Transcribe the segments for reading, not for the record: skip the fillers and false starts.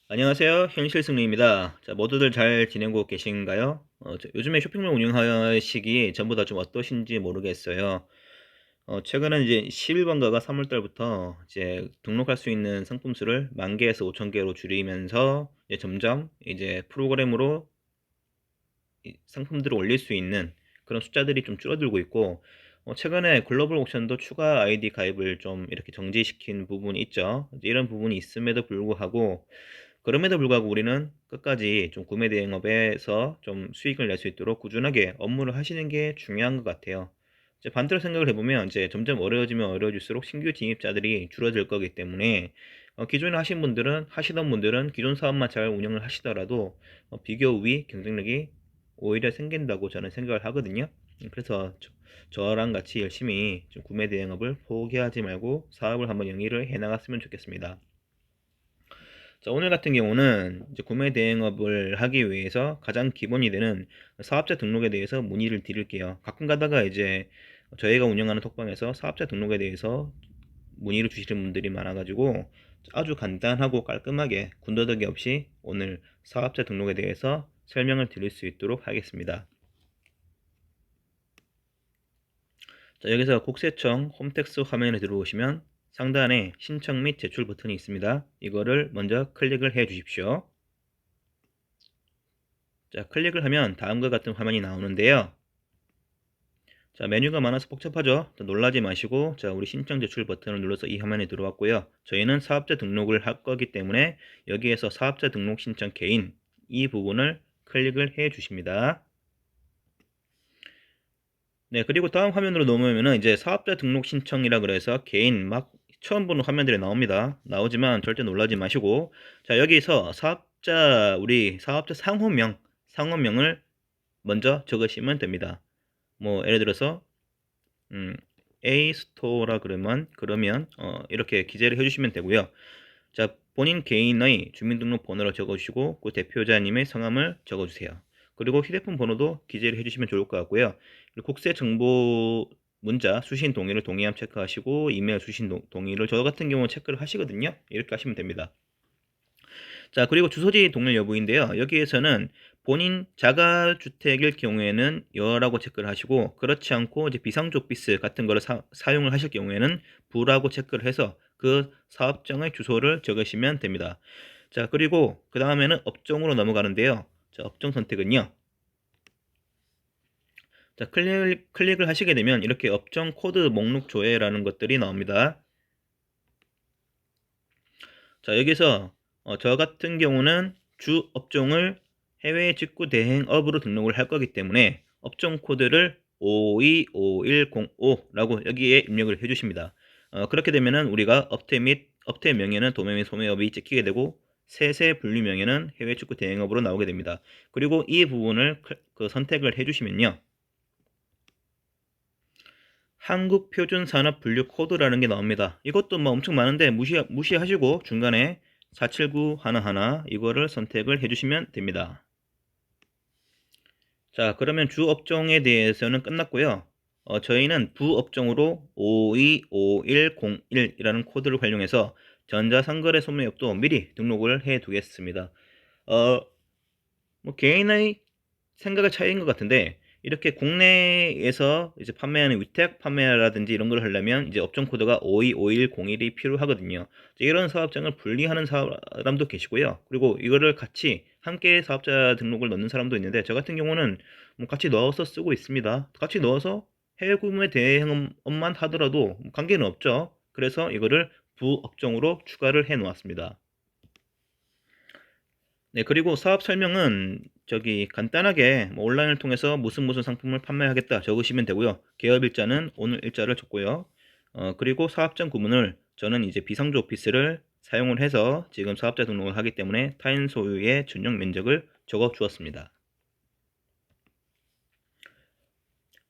안녕하세요. 현실승리입니다. 자, 모두들 잘 지내고 계신가요? 요즘에 쇼핑몰 운영하시기 전부 다 좀 어떠신지 모르겠어요. 최근에 이제 11번가가 3월 달부터 이제 등록할 수 있는 상품 수를 10,000개에서 5,000개로 줄이면서 이제 점점 이제 프로그램으로 상품들을 올릴 수 있는 그런 숫자들이 좀 줄어들고 있고, 최근에 글로벌 옥션도 추가 아이디 가입을 좀 이렇게 정지시킨 부분이 있죠. 이런 부분이 있음에도 불구하고 그럼에도 불구하고 우리는 끝까지 좀 구매 대행업에서 좀 수익을 낼 수 있도록 꾸준하게 업무를 하시는 게 중요한 것 같아요. 이제 반대로 생각을 해보면 이제 점점 어려워지면 어려워질수록 신규 진입자들이 줄어들 거기 때문에 기존에 하시던 분들은 기존 사업만 잘 운영을 하시더라도 비교 우위 경쟁력이 오히려 생긴다고 저는 생각을 하거든요. 그래서 저랑 같이 열심히 좀 구매 대행업을 포기하지 말고 사업을 한번 영위를 해 나갔으면 좋겠습니다. 자, 오늘 같은 경우는 이제 구매 대행업을 하기 위해서 가장 기본이 되는 사업자 등록에 대해서 문의를 드릴게요. 가끔 가다가 이제 저희가 운영하는 톡방에서 사업자 등록에 대해서 문의를 주시는 분들이 많아가지고 아주 간단하고 깔끔하게 군더더기 없이 오늘 사업자 등록에 대해서 설명을 드릴 수 있도록 하겠습니다. 자, 여기서 국세청 홈택스 화면에 들어오시면 상단에 신청 및 제출 버튼이 있습니다. 이거를 먼저 클릭을 해 주십시오. 자, 클릭을 하면 다음과 같은 화면이 나오는데요. 자, 메뉴가 많아서 복잡하죠. 놀라지 마시고, 자, 우리 신청 제출 버튼을 눌러서 이 화면에 들어왔고요. 저희는 사업자 등록을 할 거기 때문에 여기에서 사업자 등록 신청 개인 이 부분을 클릭을 해 주십니다. 네, 그리고 다음 화면으로 넘어오면은 이제 사업자 등록 신청이라 그래서 개인 막 처음 보는 화면들이 나옵니다. 나오지만 절대 놀라지 마시고, 자, 여기서 우리 사업자 상호명을 먼저 적으시면 됩니다. 뭐 예를 들어서 음, A 스토어라 그러면 이렇게 기재를 해주시면 되고요. 자, 본인 개인의 주민등록번호를 적어주시고 그 대표자님의 성함을 적어주세요. 그리고 휴대폰 번호도 기재를 해주시면 좋을 것 같고요. 그리고 국세 정보 문자 수신 동의를 동의함 체크하시고 이메일 수신 동의를 저 같은 경우 체크를 하시거든요. 이렇게 하시면 됩니다. 자, 그리고 주소지 동일 여부인데요. 여기에서는 본인 자가주택일 경우에는 여라고 체크를 하시고, 그렇지 않고 이제 비상조피스 같은 거를 사용을 하실 경우에는 부라고 체크를 해서 그 사업장의 주소를 적으시면 됩니다. 자, 그리고 그 다음에는 업종으로 넘어가는데요. 자, 업종 선택은요. 자, 클릭을 하시게 되면 이렇게 업종 코드 목록 조회라는 것들이 나옵니다. 자, 여기서 저 같은 경우는 주 업종을 해외 직구 대행업으로 등록을 할 거기 때문에 업종 코드를 525105라고 여기에 입력을 해 주십니다. 그렇게 되면은 우리가 업태 명예는 도매 및 소매업이 찍히게 되고 세세 분류명예는 해외 직구 대행업으로 나오게 됩니다. 그리고 이 부분을 선택을 해 주시면요. 한국 표준 산업 분류 코드라는 게 나옵니다. 이것도 뭐 엄청 많은데 무시하시고 중간에 479 하나하나 이거를 선택을 해주시면 됩니다. 자, 그러면 주 업종에 대해서는 끝났고요. 저희는 부업종으로 525101이라는 코드를 활용해서 전자상거래 소매업도 미리 등록을 해 두겠습니다. 어, 뭐 개인의 생각의 차이인 것 같은데 이렇게 국내에서 이제 판매하는 위탁 판매라든지 이런 걸 하려면 이제 업종 코드가 525101이 필요하거든요. 이런 사업장을 분리하는 사람도 계시고요. 그리고 이거를 같이 함께 사업자 등록을 넣는 사람도 있는데 저 같은 경우는 뭐 같이 넣어서 쓰고 있습니다. 같이 넣어서 해외 구매 대행업만 하더라도 관계는 없죠. 그래서 이거를 부업종으로 추가를 해 놓았습니다. 네, 그리고 사업 설명은 저기 간단하게 뭐 온라인을 통해서 무슨 상품을 판매하겠다 적으시면 되고요. 개업 일자는 오늘 일자를 적고요. 그리고 사업장 구문을 저는 이제 비상조 오피스를 사용을 해서 지금 사업자 등록을 하기 때문에 타인 소유의 전용 면적을 적어 주었습니다.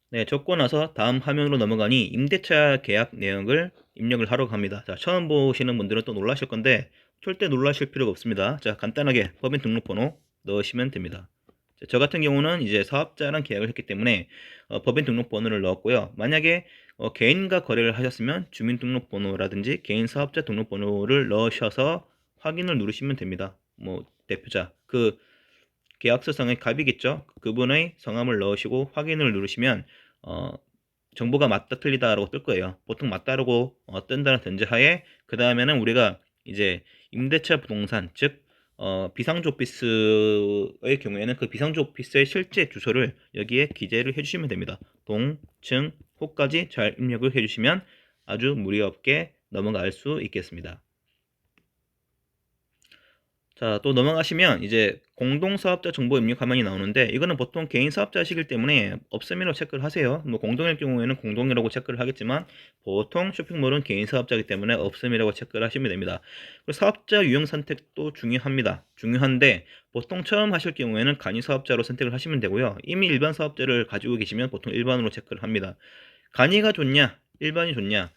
네, 적고 나서 다음 화면으로 넘어가니 임대차 계약 내역을 입력을 하러 갑니다. 자, 처음 보시는 분들은 또 놀라실 건데 절대 놀라실 필요가 없습니다. 자, 간단하게 법인 등록번호 넣으시면 됩니다. 자, 저 같은 경우는 이제 사업자랑 계약을 했기 때문에 법인 등록번호를 넣었고요. 만약에 개인과 거래를 하셨으면 주민등록번호라든지 개인 사업자 등록번호를 넣으셔서 확인을 누르시면 됩니다. 뭐 대표자, 그 계약서상의 갑이겠죠. 그분의 성함을 넣으시고 확인을 누르시면 정보가 맞다 틀리다라고 뜰 거예요. 보통 맞다라고 뜬다는 전제하에 그 다음에는 우리가 이제 임대차 부동산, 즉 비상조 오피스의 경우에는 그 비상조 오피스의 실제 주소를 여기에 기재를 해주시면 됩니다. 동, 층, 호까지 잘 입력을 해주시면 아주 무리 없게 넘어갈 수 있겠습니다. 자, 또 넘어가시면 이제 공동사업자 정보 입력 화면이 나오는데 이거는 보통 개인 사업자시기 때문에 없음이라고 체크를 하세요. 뭐 공동일 경우에는 공동이라고 체크를 하겠지만 보통 쇼핑몰은 개인 사업자이기 때문에 없음이라고 체크를 하시면 됩니다. 그리고 사업자 유형 선택도 중요합니다. 중요한데 보통 처음 하실 경우에는 간이 사업자로 선택을 하시면 되고요. 이미 일반 사업자를 가지고 계시면 보통 일반으로 체크를 합니다. 간이가 좋냐, 일반이 좋냐?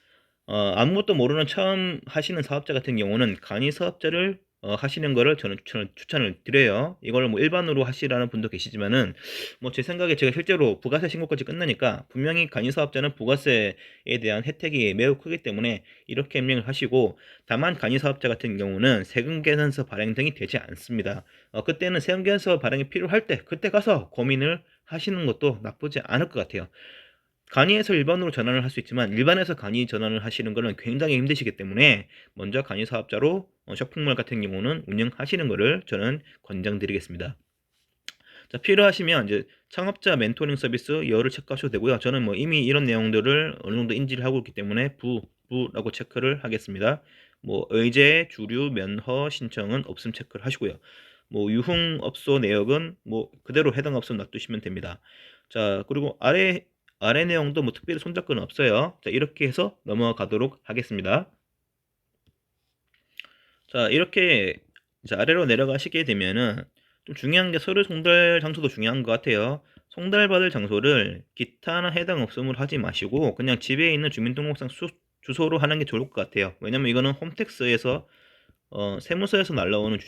아무것도 모르는 처음 하시는 사업자 같은 경우는 간이 사업자를 하시는 거를 저는 추천을 드려요. 이걸 뭐 일반으로 하시라는 분도 계시지만은 뭐 제 생각에 제가 실제로 부가세 신고까지 끝나니까 분명히 간이 사업자는 부가세에 대한 혜택이 매우 크기 때문에 이렇게 입력을 하시고, 다만 간이 사업자 같은 경우는 세금 계산서 발행 등이 되지 않습니다. 그때는 세금 계산서 발행이 필요할 때 그때 가서 고민을 하시는 것도 나쁘지 않을 것 같아요. 간이에서 일반으로 전환을 할 수 있지만 일반에서 간이 전환을 하시는 것은 굉장히 힘드시기 때문에 먼저 간이 사업자로 쇼핑몰 같은 경우는 운영하시는 것을 저는 권장드리겠습니다. 자, 필요하시면 이제 창업자 멘토링 서비스 여를 체크하셔도 되고요. 저는 뭐 이미 이런 내용들을 어느 정도 인지를 하고 있기 때문에 부라고 체크를 하겠습니다. 뭐 의제, 주류, 면허 신청은 없음 체크를 하시고요. 뭐 유흥업소 내역은 뭐 그대로 해당 업소 놔두시면 됩니다. 자, 그리고 아래 내용도 뭐 특별히 손잡 건 없어요. 자, 이렇게 해서 넘어가도록 하겠습니다. 자, 이렇게 이제 아래로 내려가시게 되면은 좀 중요한 게 서류 송달 장소도 중요한 것 같아요. 송달받을 장소를 기타나 해당 없음을 하지 마시고 그냥 집에 있는 주민등록상 주소로 하는 게 좋을 것 같아요. 왜냐면 이거는 홈택스에서 세무서에서 날라오는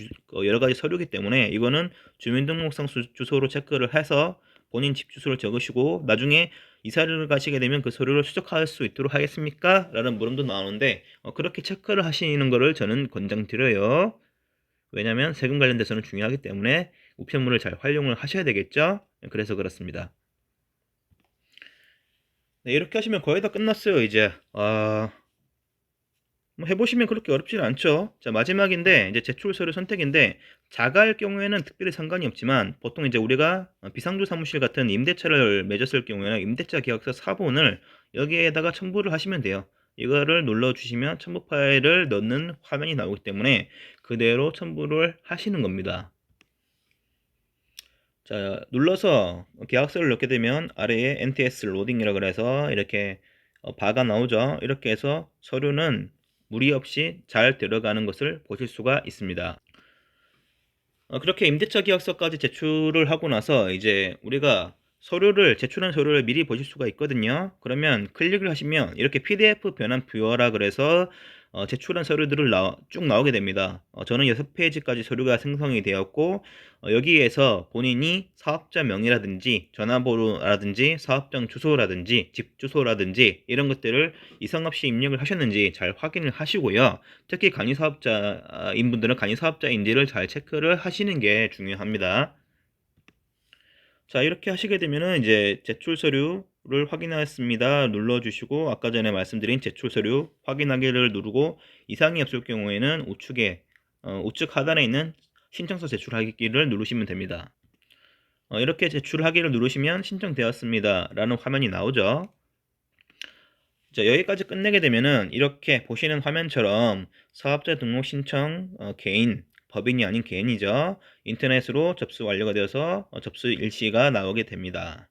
여러 가지 서류이기 때문에 이거는 주민등록상 주소로 체크를 해서 본인 집 주소를 적으시고 나중에 이사를 가시게 되면 그 서류를 수정할 수 있도록 하겠습니까? 라는 물음도 나오는데 그렇게 체크를 하시는 거를 저는 권장드려요. 왜냐면 세금 관련돼서는 중요하기 때문에 우편물을 잘 활용을 하셔야 되겠죠? 그래서 그렇습니다. 네, 이렇게 하시면 거의 다 끝났어요, 이제. 뭐 해보시면 그렇게 어렵지는 않죠. 자, 마지막인데 이제 제출 서류 선택인데 자가일 경우에는 특별히 상관이 없지만 보통 이제 우리가 비상조 사무실 같은 임대차를 맺었을 경우에는 임대차 계약서 사본을 여기에다가 첨부를 하시면 돼요. 이거를 눌러주시면 첨부 파일을 넣는 화면이 나오기 때문에 그대로 첨부를 하시는 겁니다. 자, 눌러서 계약서를 넣게 되면 아래에 NTS 로딩이라고 해서 이렇게 바가 나오죠. 이렇게 해서 서류는 무리 없이 잘 들어가는 것을 보실 수가 있습니다. 그렇게 임대차 계약서까지 제출을 하고 나서 이제 우리가 제출한 서류를 미리 보실 수가 있거든요. 그러면 클릭을 하시면 이렇게 PDF 변환 뷰어라 그래서 제출한 서류들을 쭉 나오게 됩니다. 저는 6페이지까지 서류가 생성이 되었고 여기에서 본인이 사업자 명의라든지 전화번호라든지 사업장 주소라든지 집 주소라든지 이런 것들을 이상 없이 입력을 하셨는지 잘 확인을 하시고요. 특히 간이 사업자인 분들은 간이 사업자인지를 잘 체크를 하시는 게 중요합니다. 자, 이렇게 하시게 되면은 이제 제출 서류를 확인하였습니다. 눌러주시고 아까 전에 말씀드린 제출 서류 확인하기를 누르고 이상이 없을 경우에는 우측 하단에 있는 신청서 제출하기를 누르시면 됩니다. 이렇게 제출하기를 누르시면 신청되었습니다 라는 화면이 나오죠. 자, 여기까지 끝내게 되면은 이렇게 보시는 화면처럼 사업자 등록 신청 개인, 법인이 아닌 개인이죠. 인터넷으로 접수 완료가 되어서 접수 일시가 나오게 됩니다.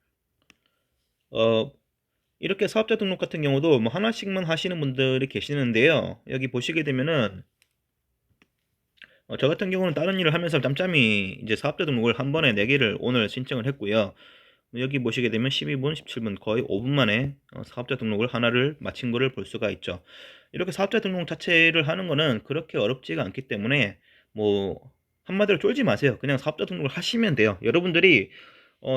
이렇게 사업자 등록 같은 경우도 뭐 하나씩만 하시는 분들이 계시는데요. 여기 보시게 되면은 저 같은 경우는 다른 일을 하면서 짬짬이 이제 사업자 등록을 한 번에 4개를 오늘 신청을 했고요. 여기 보시게 되면 12분, 17분 거의 5분 만에 사업자 등록을 하나를 마친 거를 볼 수가 있죠. 이렇게 사업자 등록 자체를 하는 거는 그렇게 어렵지가 않기 때문에 뭐 한마디로 쫄지 마세요. 그냥 사업자 등록을 하시면 돼요. 여러분들이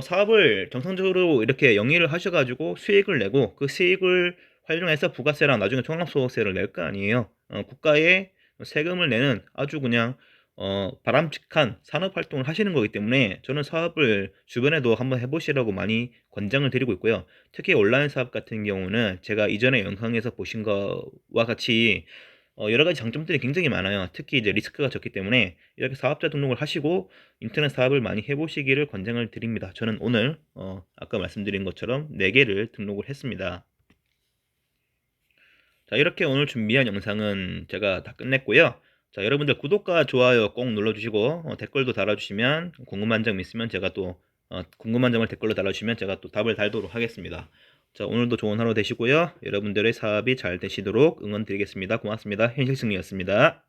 사업을 정상적으로 이렇게 영위를 하셔가지고 수익을 내고 그 수익을 활용해서 부가세랑 나중에 종합소득세를 낼 거 아니에요. 국가에 세금을 내는 아주 그냥 바람직한 산업 활동을 하시는 거기 때문에 저는 사업을 주변에도 한번 해보시라고 많이 권장을 드리고 있고요. 특히 온라인 사업 같은 경우는 제가 이전에 영상에서 보신 거와 같이 여러 가지 장점들이 굉장히 많아요. 특히 이제 리스크가 적기 때문에 이렇게 사업자 등록을 하시고 인터넷 사업을 많이 해보시기를 권장을 드립니다. 저는 오늘 아까 말씀드린 것처럼 4개를 등록을 했습니다. 자, 이렇게 오늘 준비한 영상은 제가 다 끝냈고요. 자, 여러분들 구독과 좋아요 꼭 눌러주시고 댓글도 달아주시면 궁금한 점 있으면 제가 또 궁금한 점을 댓글로 달아주시면 제가 또 답을 달도록 하겠습니다. 자, 오늘도 좋은 하루 되시고요. 여러분들의 사업이 잘 되시도록 응원 드리겠습니다. 고맙습니다. 현실승리였습니다.